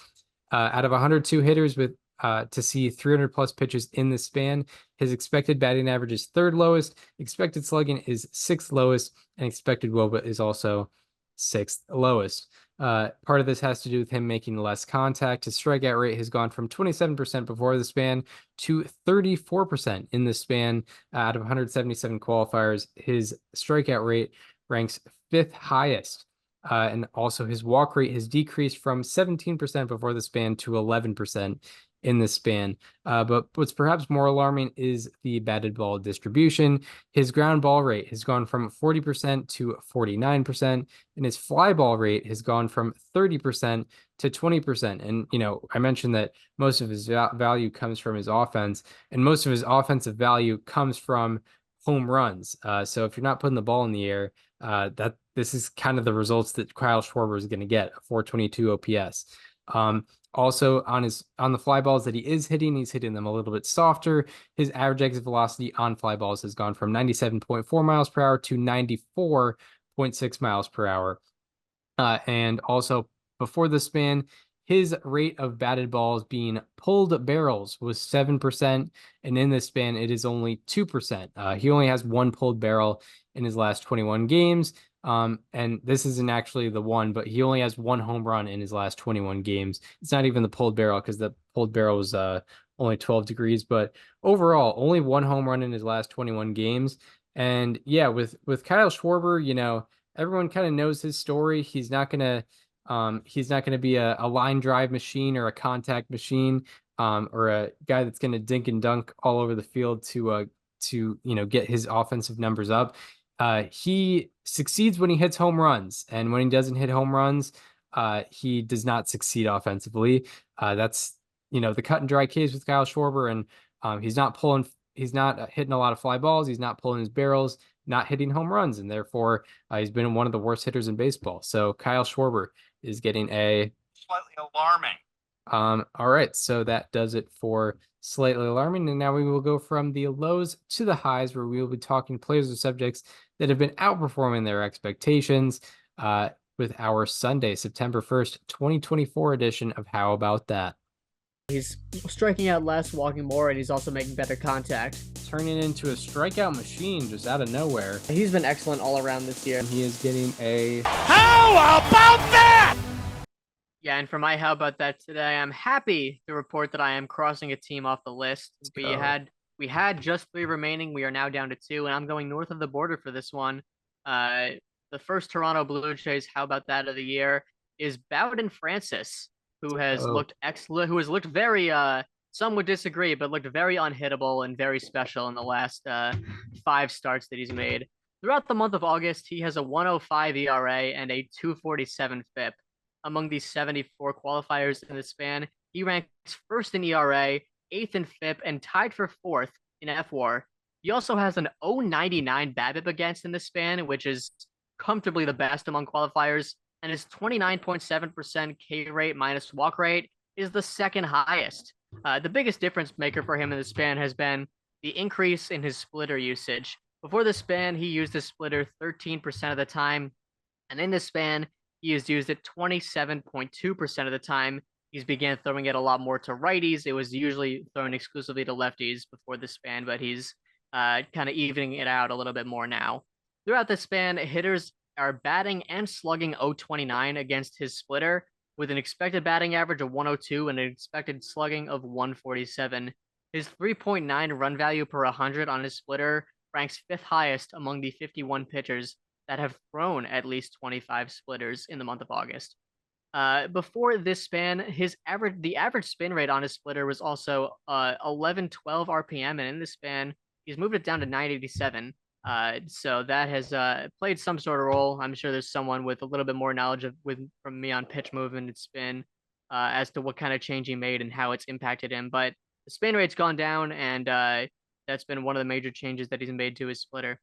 Out of 102 hitters with to see 300 plus pitches in the span, his expected batting average is third lowest, expected slugging is sixth lowest, and expected WOBA is also sixth lowest. Part of this has to do with him making less contact. His strikeout rate has gone from 27% before the span to 34% in the span. Out of 177 qualifiers, his strikeout rate ranks fifth highest. And also his walk rate has decreased from 17% before the span to 11% in the span. But what's perhaps more alarming is the batted ball distribution. His ground ball rate has gone from 40% to 49%, and his fly ball rate has gone from 30% to 20%. And, you know, I mentioned that most of his value comes from his offense, and most of his offensive value comes from home runs. So if you're not putting the ball in the air, this is kind of the results that Kyle Schwarber is going to get, a 422 OPS. Also on the fly balls that he is hitting, he's hitting them a little bit softer. His average exit velocity on fly balls has gone from 97.4 miles per hour to 94.6 miles per hour. And also before the span, his rate of batted balls being pulled barrels was 7%, and in this span, it is only 2%. He only has one pulled barrel in his last 21 games. And this isn't actually the one, but he only has one home run in his last 21 games. It's not even the pulled barrel because the pulled barrel was only 12 degrees, but overall, only one home run in his last 21 games. And yeah, with Kyle Schwarber, you know, everyone kind of knows his story. He's not gonna be a line drive machine or a contact machine, or a guy that's gonna dink and dunk all over the field to you know, get his offensive numbers up. He succeeds when he hits home runs, and when he doesn't hit home runs, he does not succeed offensively. That's, you know, the cut and dry case with Kyle Schwarber, and he's not hitting a lot of fly balls. He's not pulling his barrels, not hitting home runs, and therefore he's been one of the worst hitters in baseball. So Kyle Schwarber is getting a slightly alarming. All right, so that does it for slightly alarming, and now we will go from the lows to the highs, where we will be talking players or subjects that have been outperforming their expectations with our Sunday, September 1st, 2024 edition of How About That? He's striking out less, walking more, and he's also making better contact. Turning into a strikeout machine just out of nowhere. He's been excellent all around this year. And he is getting a... How about that? Yeah, and for my how about that today, I'm happy to report that I am crossing a team off the list. We had just 3 remaining. We are now down to 2, and I'm going north of the border for this one. The first Toronto Blue Jays how about that of the year is Bowden Francis, who has looked excellent, who has looked very some would disagree, but looked very unhittable and very special in the last 5 starts that he's made. Throughout the month of August, he has a 105 ERA and a 247 FIP. Among these 74 qualifiers in the span, he ranks first in ERA, 8th in FIP, and tied for 4th in FWAR. He also has an 0.99 BABIP against in the span, which is comfortably the best among qualifiers, and his 29.7% K rate minus walk rate is the second highest. The biggest difference maker for him in the span has been the increase in his splitter usage. Before the span, he used his splitter 13% of the time, and in this span, he has used it 27.2% of the time. He's began throwing it a lot more to righties. It was usually thrown exclusively to lefties before the span, but he's kind of evening it out a little bit more now. Throughout the span, hitters are batting and slugging 0.29 against his splitter, with an expected batting average of 102 and an expected slugging of 147. His 3.9 run value per 100 on his splitter ranks 5th highest among the 51 pitchers that have thrown at least 25 splitters in the month of August. Before this span, the average spin rate on his splitter was also 1112 RPM, and in this span, he's moved it down to 987. So that has played some sort of role. I'm sure there's someone with a little bit more knowledge from me on pitch movement and spin as to what kind of change he made and how it's impacted him. But the spin rate's gone down, and that's been one of the major changes that he's made to his splitter.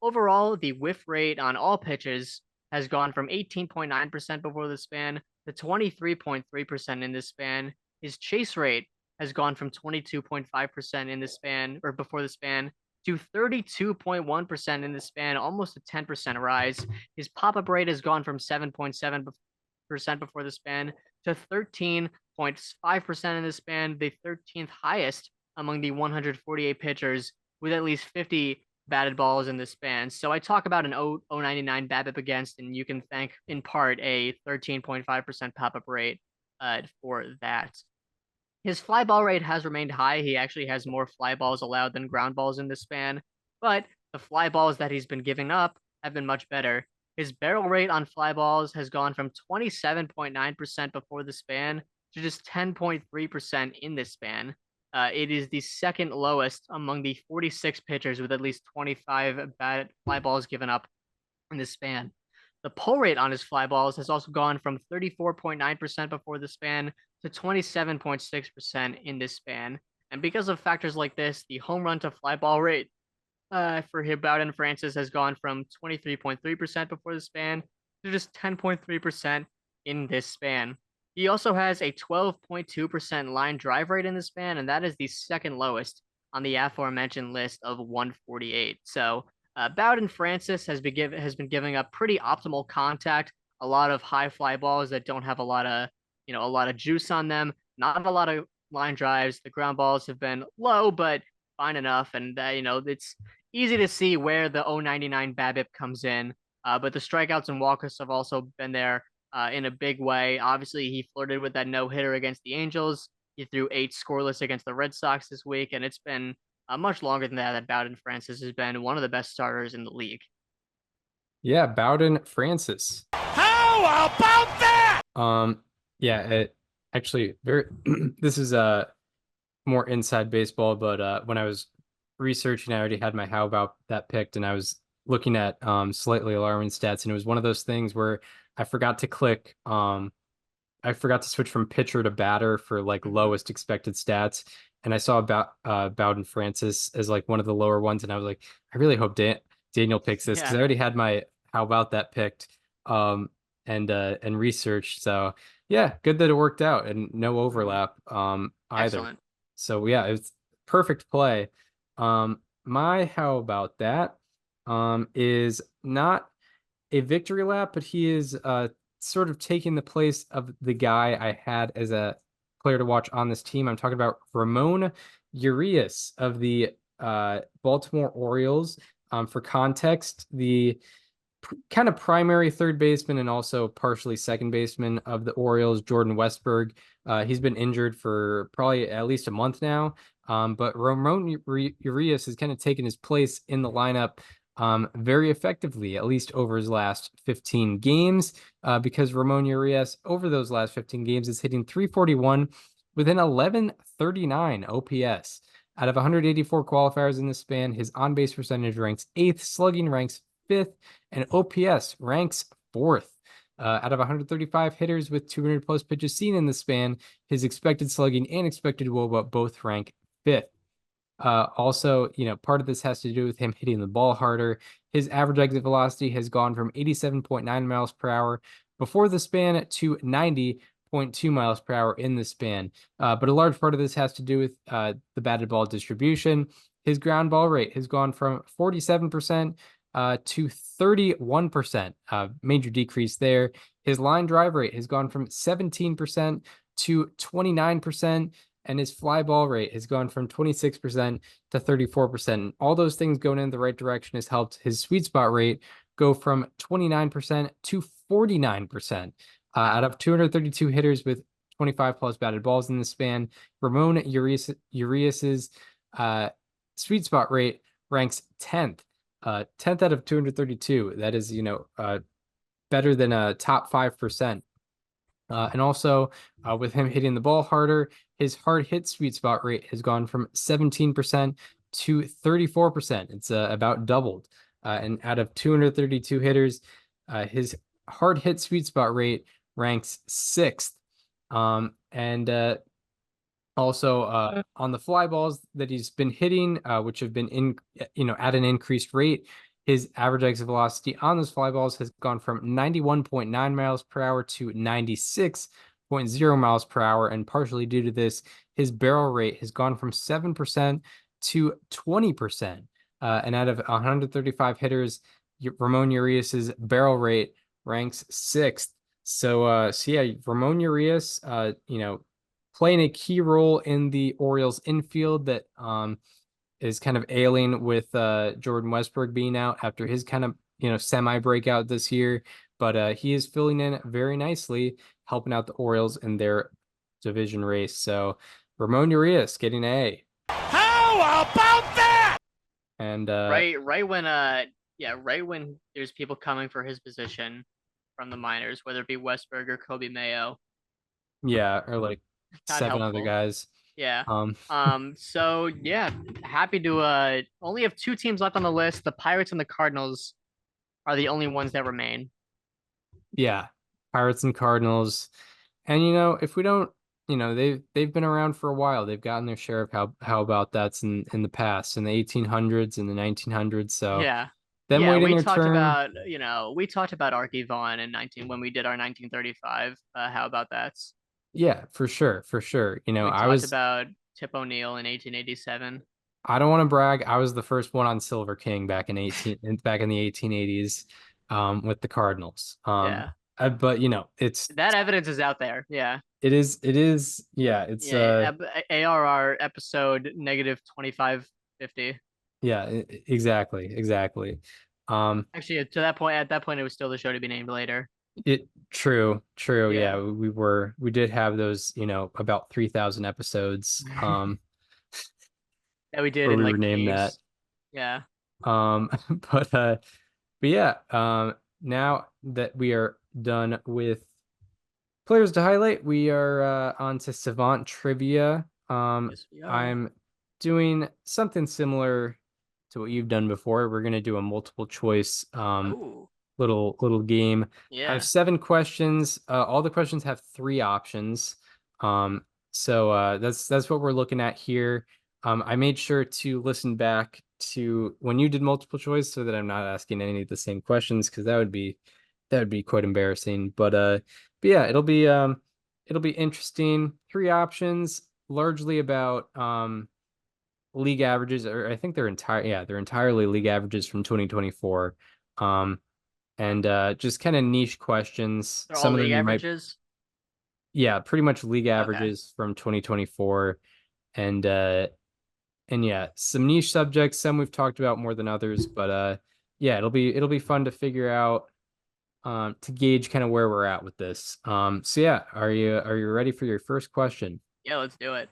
Overall, the whiff rate on all pitches has gone from 18.9% before the span to 23.3% in this span. His chase rate has gone from 22.5% in the span or before the span to 32.1% in the span, almost a 10% rise. His pop-up rate has gone from 7.7% before the span to 13.5% in the span, the 13th highest among the 148 pitchers with at least 50 batted balls in the span. So I talk about an 0.99 BABIP against, and you can thank in part a 13.5% pop-up rate for that. His fly ball rate has remained high. He actually has more fly balls allowed than ground balls in this span, but the fly balls that he's been giving up have been much better. His barrel rate on fly balls has gone from 27.9% before the span to just 10.3% in this span. It is the second lowest among the 46 pitchers with at least 25 bad fly balls given up in this span. The pull rate on his fly balls has also gone from 34.9% before the span to 27.6% in this span. And because of factors like this, the home run to fly ball rate for Bowden Francis has gone from 23.3% before the span to just 10.3% in this span. He also has a 12.2% line drive rate in the span, and that is the second lowest on the aforementioned list of 148. So Bowden Francis has been giving up pretty optimal contact, a lot of high fly balls that don't have a lot of juice on them, not a lot of line drives. The ground balls have been low, but fine enough. And it's easy to see where the 0.99 BABIP comes in. But the strikeouts and walks have also been there in a big way. Obviously, he flirted with that no-hitter against the Angels. He threw 8 scoreless against the Red Sox this week, and it's been much longer than that Bowden Francis has been one of the best starters in the league. Yeah, Bowden Francis. How about that? Yeah, it actually this is more inside baseball, but when I was researching, I already had my how about that picked, and I was looking at slightly alarming stats, and it was one of those things where I forgot to click I forgot to switch from pitcher to batter for like lowest expected stats, and I saw about Bowden Francis as like one of the lower ones, and I was like, I really hope Daniel picks this because I already had my how about that picked and researched. So yeah, good that it worked out and no overlap either. Excellent. So yeah, it's perfect play. My how about that is not a victory lap, but he is sort of taking the place of the guy I had as a player to watch on this team. I'm talking about Ramon Urias of the Baltimore Orioles. For context, the kind of primary third baseman and also partially second baseman of the Orioles, Jordan Westberg. He's been injured for probably at least a month now. But Ramon Urias has kind of taken his place in the lineup very effectively, at least over his last 15 games, because Ramon Urias over those last 15 games is hitting 341 with an 1139 OPS. Out of 184 qualifiers in this span, his on-base percentage ranks 8th, slugging ranks 5th, and OPS ranks 4th. Out of 135 hitters with 200 plus pitches seen in the span, his expected slugging and expected WOBA both rank 5th. Also, part of this has to do with him hitting the ball harder. His average exit velocity has gone from 87.9 miles per hour before the span to 90.2 miles per hour in the span. But a large part of this has to do with the batted ball distribution. His ground ball rate has gone from 47% to 31%, major decrease there. His line drive rate has gone from 17% to 29%, and his fly ball rate has gone from 26% to 34%. All those things going in the right direction has helped his sweet spot rate go from 29% to 49%. Out of 232 hitters with 25 plus batted balls in the span, Ramon Urias's sweet spot rate ranks 10th. 10th out of 232. That is, better than a top 5%. And also, with him hitting the ball harder, his hard hit sweet spot rate has gone from 17% to 34%. It's about doubled. And out of 232 hitters, his hard hit sweet spot rate ranks 6th. Also, on the fly balls that he's been hitting, which have been at an increased rate, his average exit velocity on those fly balls has gone from 91.9 miles per hour to 96.0 miles per hour. And partially due to this, his barrel rate has gone from 7% to 20%. And out of 135 hitters, Ramon Urias's barrel rate ranks 6th. So yeah, Ramon Urias, playing a key role in the Orioles infield that is kind of ailing with Jordan Westberg being out after his kind of semi breakout this year. But he is filling in very nicely, helping out the Orioles in their division race. So Ramon Urias getting an A. How about that? And right when there's people coming for his position from the minors, whether it be Westberg or Kobe Mayo. Yeah, or like Not 7 helpful. other guys. Yeah. So yeah, happy to only have 2 teams left on the list. The Pirates and the Cardinals are the only ones that remain. Yeah, Pirates and Cardinals. And if we don't, they've been around for a while. They've gotten their share of how about that's in the past, in the 1800s and the 1900s. So yeah. them Yeah, waiting we their talked turn. about, we talked about Arky Vaughn when we did our 1935. How about that? Yeah, for sure. We talked about Tip O'Neill in 1887. I don't want to brag. I was the first one on Silver King back in the 1880s with the Cardinals. Yeah. But it's That evidence is out there. Yeah. it is. Yeah, it's ARR episode -2550. Yeah, exactly. Actually, at that point, it was still the show to be named later. True. Yeah. Yeah, we did have those, about 3,000 episodes. That we did where in we like renamed that. caves. Yeah. But yeah, now that we are done with players to highlight, we are on to Savant trivia. Yes, we are. I'm doing something similar to what you've done before. We're gonna do a multiple choice Ooh. little game. I Yeah. have 7 questions. All the questions have 3 options. So that's what we're looking at here. I made sure to listen back to when you did multiple choice so that I'm not asking any of the same questions, because that would be quite embarrassing. But yeah, it'll be interesting. 3 options, largely about league averages, or I think they're entirely league averages from 2024. And just kind of niche questions. They're all Some of them league you might, averages. Yeah, pretty much league Okay. averages from 2024. And yeah, some niche subjects, some we've talked about more than others, but yeah, it'll be fun to figure out to gauge kind of where we're at with this. So yeah, are you ready for your first question? Yeah, let's do it.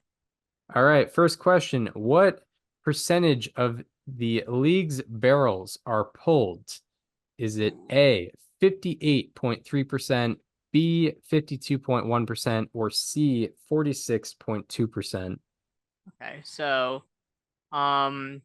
All right, first question. What percentage of the league's barrels are pulled? Is it A, 58.3%, B, 52.1%, or C, 46.2%? Okay, so um,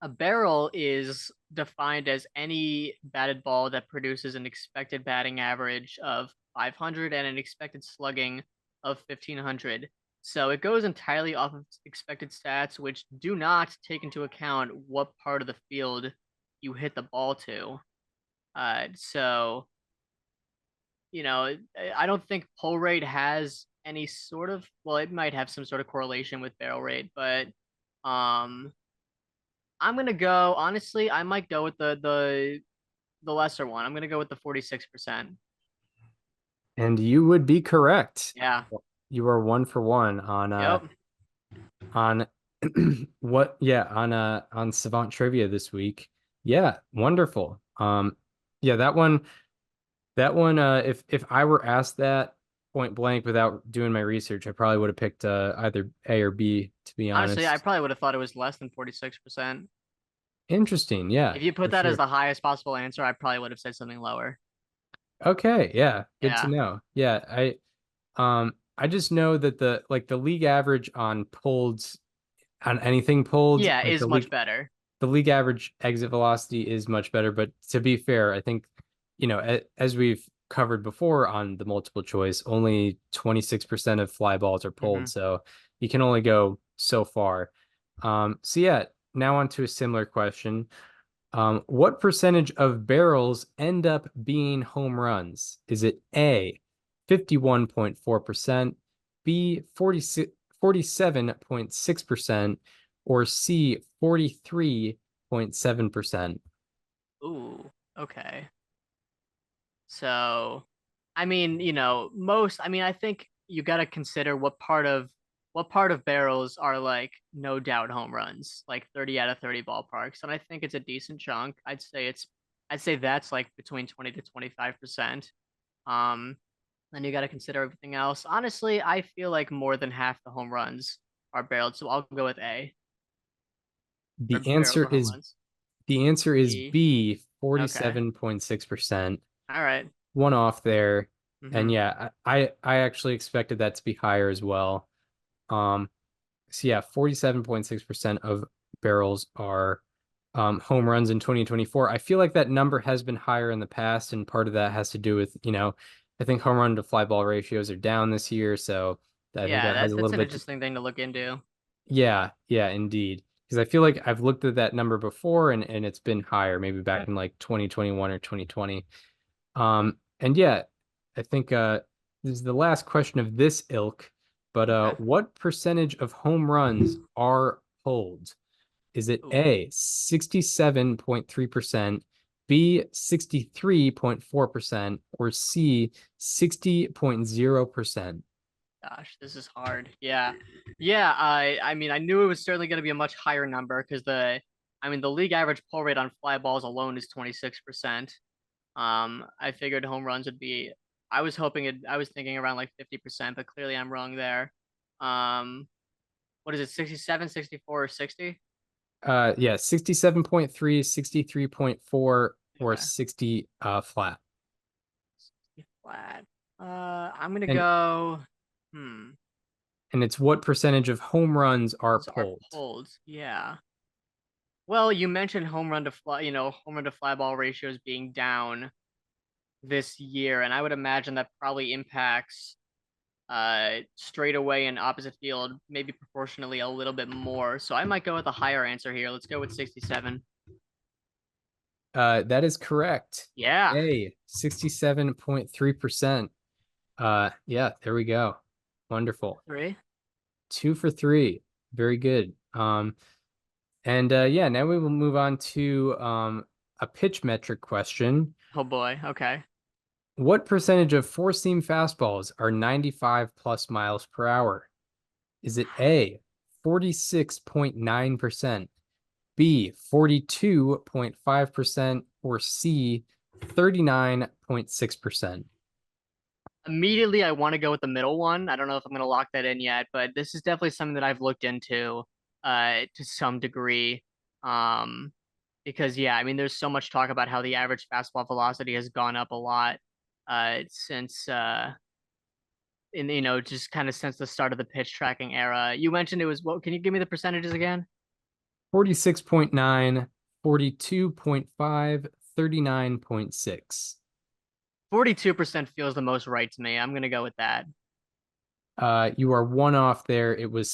a barrel is defined as any batted ball that produces an expected batting average of 500 and an expected slugging of 1500. So it goes entirely off of expected stats, which do not take into account what part of the field you hit the ball to. So I don't think pull rate has any sort of, well, it might have some sort of correlation with barrel rate, but um I'm gonna go, honestly, I might go with the lesser one. I'm gonna go with the 46%. And you would be correct. Yeah. You are 1 for 1 Yep. on on Savant trivia this week. Yeah, wonderful. Yeah, that one if I were asked that point blank without doing my research, I probably would have picked either A or B, to be Honestly, I honest. probably would have thought it was less than 46%. Interesting, yeah, If you put for that as sure. the highest possible answer, I probably would have said something lower. Okay, yeah, good to Yeah. know. Yeah, I just know that the league average on pulled on anything pulled, Yeah, like is much better. the league average exit velocity is much better. But to be fair, I think, as we've covered before on the multiple choice, only 26% of fly balls are pulled. Hmm. So you can only go so far. So yeah, now on to a similar question. What percentage of barrels end up being home runs? Is it A, 51.4%, B, 47.6%, or C, 43.7%? Ooh, okay. So, I mean, most, I mean, I think you got to consider what part of barrels are like no doubt home runs, like 30 out of 30 ballparks. And I think it's a decent chunk. I'd say that's like between 20 to 25%. Um, then you got to consider everything else. Honestly, I feel like more than half the home runs are barreled, so I'll go with A, or The barrels answer or home is runs. the answer is B. B, Okay. 47.6%. All right. One off there. Mm-hmm. And yeah, I actually expected that to be higher as well. Um, So yeah, 47.6% of barrels are home runs in 2024. I feel like that number has been higher in the past, and part of that has to do with, I think home run to fly ball ratios are down this year, so I think Yeah, that has that a that's little an bit interesting thing to look into. yeah, yeah, indeed. Because I feel like I've looked at that number before and it's been higher, maybe back in like 2021 or 2020. And yeah, I think this is the last question of this ilk, but Okay. what percentage of home runs are pulled? Is it Ooh, A, 67.3%, B, 63.4%, or C, 60.0%? gosh, this is hard. Yeah. Yeah, I mean, I knew it was certainly going to be a much higher number because the league average pull rate on fly balls alone is 26%. I figured home runs would be, I was thinking around like 50%, but clearly I'm wrong there. Um, what is it, 67, 64, or 60? Yeah, 67.3, 63.4, or Okay. 60 flat. Flat. I'm gonna And go. Hmm. and it's what percentage of home runs are Those are pulled. pulled. Yeah. Well, you mentioned home run to fly ball ratios being down this year, and I would imagine that probably impacts straightaway and opposite field, maybe proportionally a little bit more. So I might go with a higher answer here. Let's go with 67. That is correct. Yeah. A, 67.3%. Yeah, there we go. Wonderful. 3. 2 for 3. Very good. And yeah, now we will move on to a pitch metric question. Oh boy. Okay. What percentage of four-seam fastballs are 95 plus miles per hour? Is it A, 46.9%, B, 42.5%, or C, 39.6%? Immediately, I want to go with the middle one. I don't know if I'm going to lock that in yet, but this is definitely something that I've looked into to some degree. Um, because yeah, I mean, there's so much talk about how the average fastball velocity has gone up a lot since just kind of since the start of the pitch tracking era. You mentioned it was what? Can you give me the percentages again? 46.9, 42.5, 39.6. 42% feels the most right to me. I'm gonna go with that. You are one off there. Well,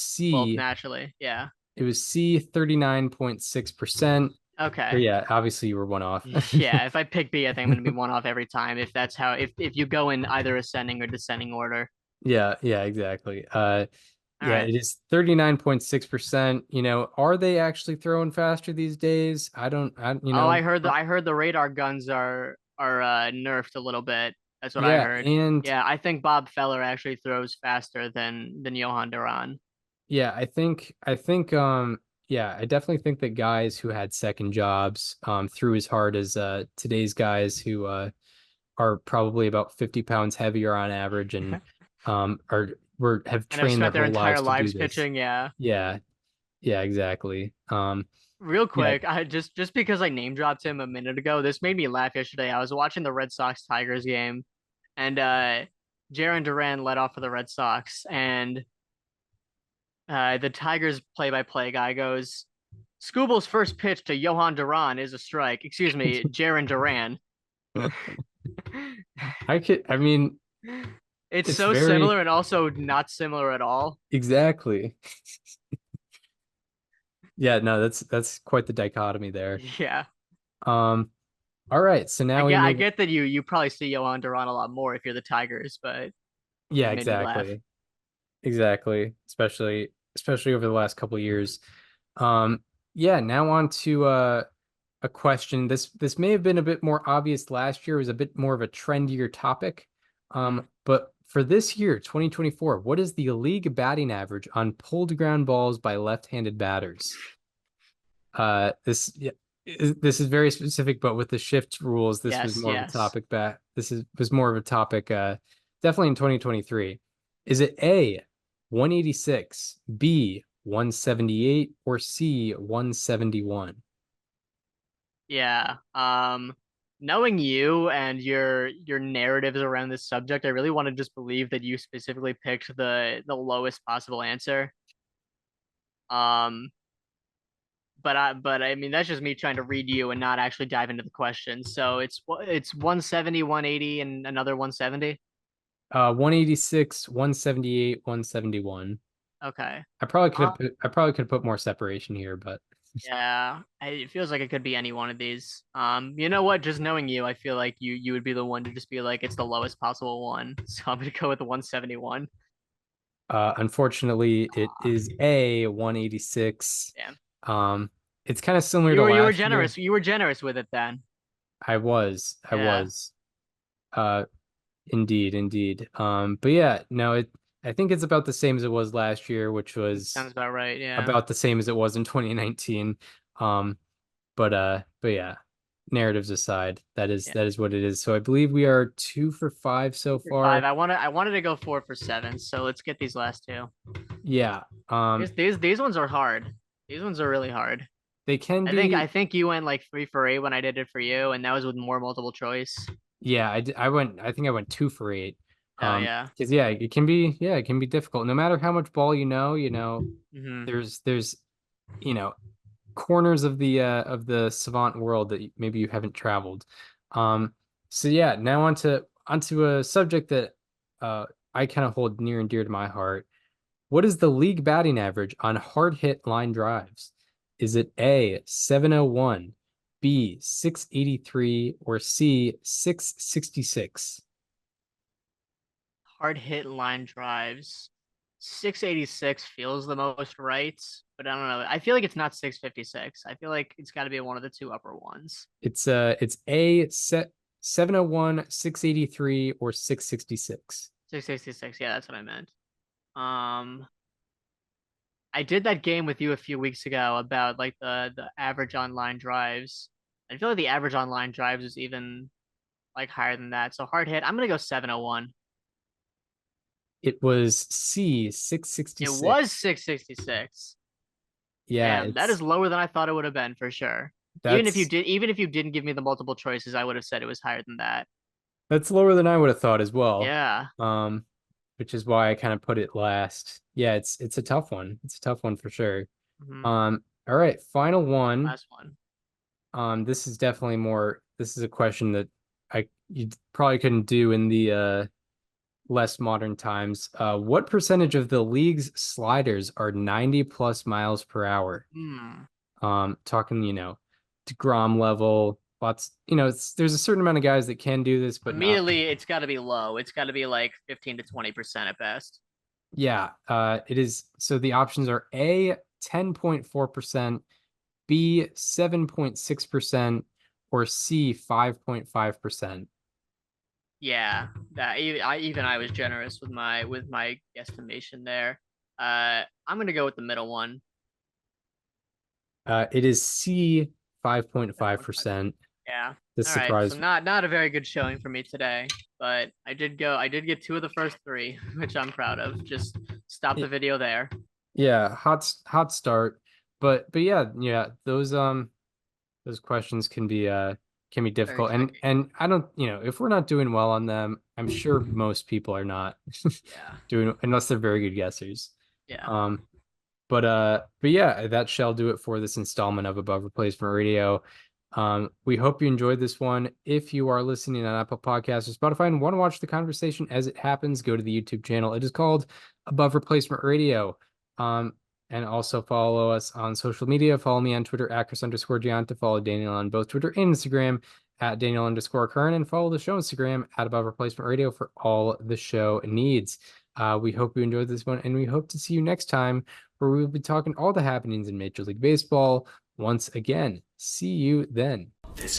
naturally, yeah. It was C, 39.6%. But Okay. yeah, obviously you were one off. Yeah, if I pick B, I think I'm gonna be one off every time. If that's how, if you go in either ascending or descending order. Yeah, exactly. All Yeah, right. it is 39.6%. Are they actually throwing faster these days? Oh, I heard the radar guns are nerfed a little bit. That's what I Yeah, heard. and Yeah, I think Bob Feller actually throws faster than Johan Duran. yeah, yeah, I definitely think that guys who had second jobs threw as hard as today's guys who are probably about 50 pounds heavier on average and have And have trained their spent their whole entire lives to do lives this. pitching. Yeah. Yeah, exactly. Real Yeah, quick, I just because I name dropped him a minute ago, this made me laugh yesterday. I was watching the Red Sox Tigers game, and Jaron Duran led off for the Red Sox, and the Tigers play-by-play guy goes, "Skubal's first pitch to Johan Duran is a strike. Excuse me, Jaron Duran." I mean, It's it's so very similar and also not similar at all. exactly. Yeah, no, that's quite the dichotomy there. Yeah, Um, all right, so I now we get I move. get that you probably see Johan Duran a lot more if you're the Tigers, but Yeah, it made me laugh. exactly, especially over the last couple of years. Um, yeah, now on to a question. This may have been a bit more obvious last year. It was a bit more of a trendier topic. Mm. But for this year, 2024, what is the league batting average on pulled ground balls by left-handed batters? This yeah, this is very specific, but with the shift rules, this was Yes, more of a yes. topic was more of a topic definitely in 2023. Is it A 186, B 178, or C 171? Yeah. Knowing you and your narratives around this subject, I really want to just believe that you specifically picked the lowest possible answer. Um, but I mean that's just me trying to read you and not actually dive into the question. So it's 170, 180, and another 170. 186, 178, 171. Okay. I probably could have put more separation here, but Yeah, it feels like it could be any one of these. You know what? Just knowing you, I feel like you would be the one to just be like, it's the lowest possible one. So I'm gonna go with the 171. unfortunately it is A 186. Damn. Um, it's kind of similar You to were you were last year. generous. You were generous with it then. I Yeah, was. Uh, indeed. But yeah, no, I think it's about the same as it was last year, which was sounds about right. Yeah. about the same as it was in 2019. Um, but yeah, narratives aside, Yeah. that is what it is. So I believe we are 2 for 5 so For five. far. I wanted to go 4 for 7. So let's get these last two. Yeah. These ones are hard. These ones are really hard. They can I be. think you went like 3 for 8 when I did it for you, and that was with more multiple choice. Yeah, I think I went 2 for 8. Oh yeah. Because yeah, it can be difficult. No matter how much ball Hmm. there's you know corners of the Savant world that maybe you haven't traveled. So yeah, now onto a subject that I kind of hold near and dear to my heart. What is the league batting average on hard hit line drives? Is it A 701, B 683, or C 666? Hard hit line drives. 686 feels the most right, but I don't know. I feel like it's not 656. I feel like it's got to be one of the two upper ones. It's A set 701, 683, or 666. 666. Yeah, that's what I meant. I did that game with you a few weeks ago about like the average online drives. I feel like the average online drives is even like higher than that. So hard hit. I'm gonna go 701. It was C, 666. It was 666. Yeah, Damn, that is lower than I thought it would have been for sure. Even if you didn't give me the multiple choices, I would have said it was higher than that. that's lower than I would have thought as well. Yeah. Which is why I kind of put it last. Yeah, it's a tough one. It's a tough one for sure. Mhm. All right, final one. Last one. This is definitely more. This is a question that you probably couldn't do in the less modern times. What percentage of the league's sliders are 90 plus miles per hour? Talking, DeGrom level. Lots, there's a certain amount of guys that can do this, but immediately it's got to be low. It's got to be like 15 to 20% at best. Yeah, it is. So the options are A, 10.4%, B, 7.6%, or C, 5.5%. Yeah, that I was generous with my guesstimation there. I'm gonna go with the middle one. It is C, 5.5%. Yeah. This All right. surprise. So not a very good showing for me today, but I did get 2 of the first 3, which I'm proud of. Just stop the video there. Yeah, hot start. But yeah, those questions can be difficult. And I don't, if we're not doing well on them, I'm sure most people are not doing, unless they're very good guessers. Yeah. But yeah, that shall do it for this installment of Above Replacement Radio. We hope you enjoyed this one. If you are listening on Apple Podcasts or Spotify and want to watch the conversation as it happens, go to the YouTube channel. It is called Above Replacement Radio. And also follow us on social media. Follow me on Twitter at Chris_Gianta. Follow Daniel on both Twitter and Instagram at Daniel_Kern, and follow the show Instagram at Above Replacement Radio for all the show needs. We hope you enjoyed this one, and we hope to see you next time, where we will be talking all the happenings in Major League Baseball once again. See you then. This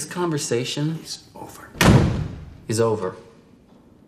conversation is over.